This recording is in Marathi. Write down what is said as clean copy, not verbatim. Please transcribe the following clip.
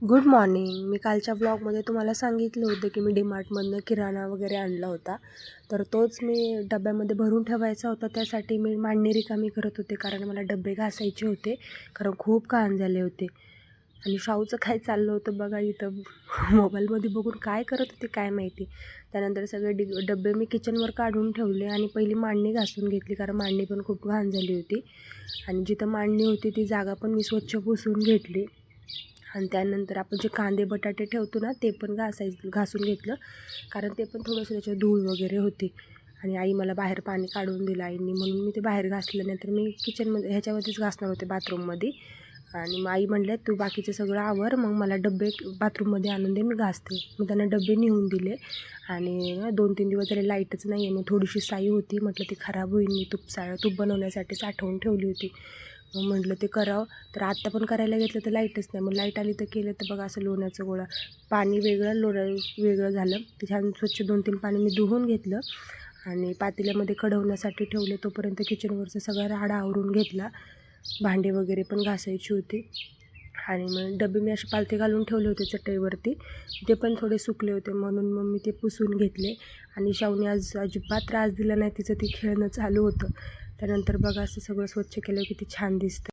Good morning. मी कालच्या व्लॉगमध्ये तुम्हाला सांगितलं होतं की मी डीमार्टमधनं किराणा वगैरे आणला होता. तर तोच मी डब्यामध्ये भरून ठेवायचा होता. त्यासाठी मी मांडणी रिकामी करत होते, कारण मला डबे घासायचे होते, कारण खूप घाण झाले होते. आणि शाहूचं काय चाललं होतं बघा इथं, मोबाईलमध्ये बघून काय करत होते काय माहिती. त्यानंतर सगळे डबे मी किचनवर काढून ठेवले आणि पहिली मांडणी घासून घेतली, कारण मांडणी पण खूप घाण झाली होती. आणि जिथं मांडणी होती ती जागा पण मी स्वच्छ पुसून घेतली. आणि त्यानंतर आपण जे कांदे बटाटे ठेवतो ना, ते पण घासून घेतलं, कारण ते पण थोडंसं त्याच्यावर धूळ वगैरे होती. आणि आई मला बाहेर पाणी काढून दिलं आईंनी, म्हणून मी ते बाहेर घासलं. नाही तर मी किचनमध्ये ह्याच्यावरतीच घासणार होते, बाथरूममध्ये. आणि मग आई म्हणल्या तू बाकीचं सगळं आवर, मग मला डबे बाथरूममध्ये आणून दे, मी घासते. मग त्यांना डबे नेऊन दिले. आणि 2-3 दिवस तरी लाईटच नाही आहे. मग थोडीशी साई होती, म्हटलं ती खराब होईल, मी तूप बनवण्यासाठी साठवून ठेवली होती. मग म्हटलं ते करावं. तर आत्ता पण करायला घेतलं तर लाईटच नाही. मग लाईट आली तर केलं, तर बघा असं लोण्याचं गोळा, पाणी वेगळं लोणं वेगळं झालं. ते छान स्वच्छ 2-3 पाणी मी धुवून घेतलं आणि पातेल्यामध्ये कढवण्यासाठी ठेवलं. तोपर्यंत किचनवरचं सगळा राडा आवरून घेतला. भांडे वगैरे पण घासायची होती. आणि मग डबे मी असे पालथे घालून ठेवले होते चटईवरती, ते पण थोडे सुकले होते, म्हणून मग मी ते पुसून घेतले. आणि शावने आज अजिबात त्रास दिला नाही, तिचं ते खेळणं चालू होतं. त्यानंतर बघा असं सगळं स्वच्छ केलं, किती छान दिसतं.